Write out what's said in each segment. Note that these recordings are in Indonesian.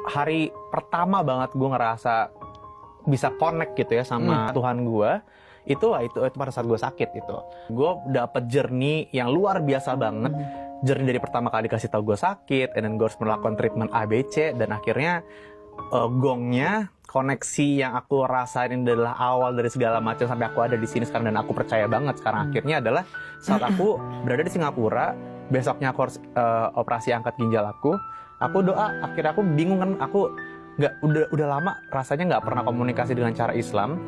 hari pertama banget gue ngerasa bisa connect gitu ya sama Tuhan gue, itu pada saat gue sakit itu. Gue dapet journey yang luar biasa banget. Journey dari pertama kali dikasih tahu gue sakit, dan gue harus melakukan treatment ABC, dan akhirnya gongnya, koneksi yang aku rasain adalah awal dari segala macam sampai aku ada di sini sekarang, dan aku percaya banget sekarang akhirnya adalah saat aku berada di Singapura. Besoknya aku harus operasi angkat ginjal aku doa, akhirnya aku bingung kan, aku udah lama rasanya nggak pernah komunikasi dengan cara Islam.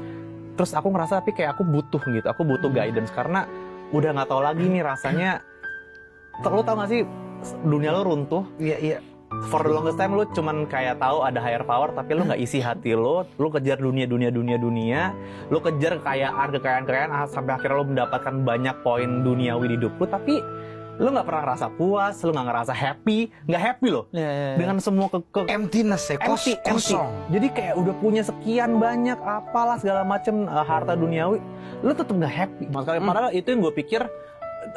Terus aku ngerasa tapi kayak aku butuh gitu, aku butuh guidance karena udah nggak tahu lagi nih rasanya. Lo tau gak sih, dunia lo runtuh. Iya. For the longest time lo cuman kayak tahu ada higher power, tapi lo nggak isi hati lo kejar dunia, lo kejar kekayaan sampai akhirnya lo mendapatkan banyak poin duniawi di hidup lo, tapi lo nggak pernah ngerasa puas, lo nggak ngerasa nggak happy lo dengan semua emptiness ya, kosong. Jadi kayak udah punya sekian banyak apalah segala macem harta duniawi, lo tetap nggak happy. Padahal itu yang gue pikir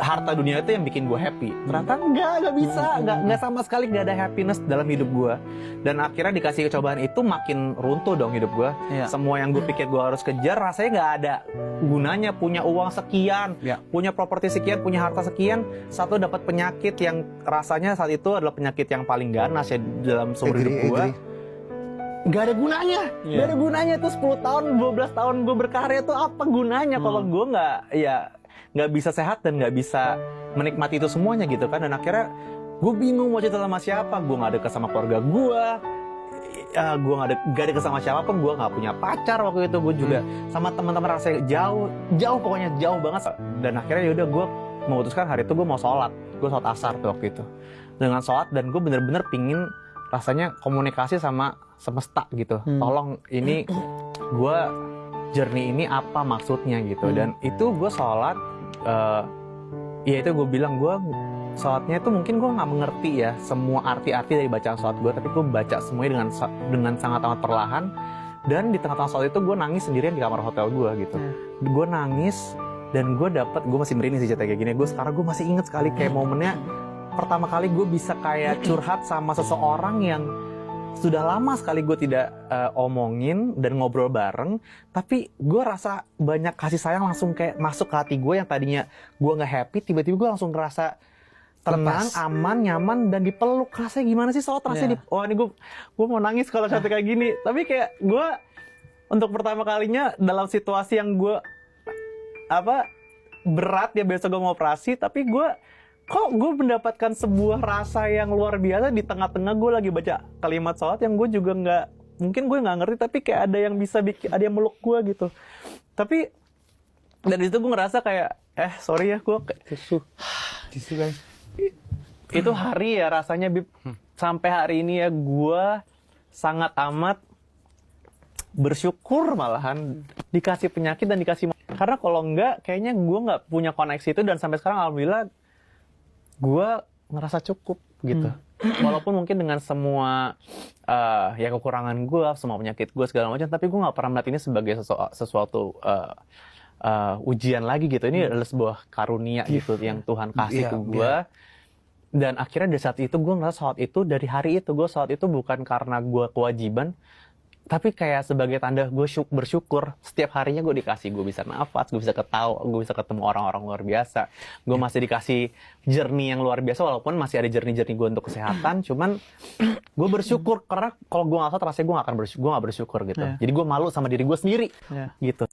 harta dunia itu yang bikin gue happy. Ternyata nggak bisa, nggak sama sekali nggak ada happiness dalam hidup gue. Dan akhirnya dikasih cobaan itu makin runtuh dong hidup gue. Semua yang gue pikir gue harus kejar rasanya nggak ada gunanya. Punya uang sekian, punya properti sekian, punya harta sekian, satu dapat penyakit yang rasanya saat itu adalah penyakit yang paling ganas ya dalam seumur hidup gue. Gak ada gunanya, gak ada gunanya tuh 10 tahun, 12 tahun gue berkarya tuh apa gunanya kalau gue nggak bisa sehat dan nggak bisa menikmati itu semuanya gitu kan. Dan akhirnya gue bingung mau cerita sama siapa, gue nggak deket sama keluarga gue nggak deket sama siapapun, gue nggak punya pacar waktu itu, gue juga sama teman-teman rasanya jauh pokoknya jauh banget. Dan akhirnya yaudah gue memutuskan hari itu gue mau sholat asar tuh waktu itu. Dengan sholat, dan gue bener-bener pingin rasanya komunikasi sama semesta gitu. Tolong ini gue journey ini apa maksudnya gitu. Dan itu gue sholat, ya itu gue bilang gue sholatnya itu mungkin gue nggak mengerti ya semua arti-arti dari bacaan sholat gue, tapi gue baca semuanya dengan sangat amat perlahan. Dan di tengah-tengah sholat itu gue nangis sendirian di kamar hotel gue gitu. Gue nangis dan gue masih merinding sih cerita kayak gini. Gue masih inget sekali kayak momennya pertama kali gue bisa kayak curhat sama seseorang yang sudah lama sekali gue tidak omongin dan ngobrol bareng, tapi gue rasa banyak kasih sayang langsung kayak masuk ke hati gue. Yang tadinya gue nggak happy, tiba-tiba gue langsung ngerasa tenang, aman, nyaman, dan dipeluk. Rasanya gimana sih soal rasanya ini gue mau nangis kalau cerita kayak gini. Tapi kayak gue untuk pertama kalinya dalam situasi yang gue berat ya, besok gue mau operasi, tapi gue mendapatkan sebuah rasa yang luar biasa di tengah-tengah gue lagi baca kalimat sholat yang gue juga mungkin gue nggak ngerti, tapi kayak ada yang bisa ada yang meluk gue gitu. Tapi dari situ gue ngerasa kayak sorry ya, gue tisu guys. Itu hari ya rasanya Bib. Sampai hari ini ya gue sangat amat bersyukur malahan dikasih penyakit dan dikasih, karena kalau enggak kayaknya gue nggak punya koneksi itu. Dan sampai sekarang alhamdulillah gue ngerasa cukup gitu. Walaupun mungkin dengan semua ya kekurangan gue, semua penyakit gue segala macam, tapi gue nggak pernah melihat ini sebagai sesuatu ujian lagi gitu. Ini adalah sebuah karunia gitu yang Tuhan kasih ke gue. Dan akhirnya dari saat itu gue ngerasa sholat itu, dari hari itu gue sholat itu bukan karena gue kewajiban, tapi kayak sebagai tanda gue bersyukur. Setiap harinya gue dikasih, gue bisa nafas, gue bisa ketawa, gue bisa ketemu orang-orang luar biasa. Gue masih dikasih journey yang luar biasa, walaupun masih ada journey gue untuk kesehatan. Cuman gue bersyukur, karena kalau gue nggak sholat rasanya gue nggak bersyukur gitu. Jadi gue malu sama diri gue sendiri gitu.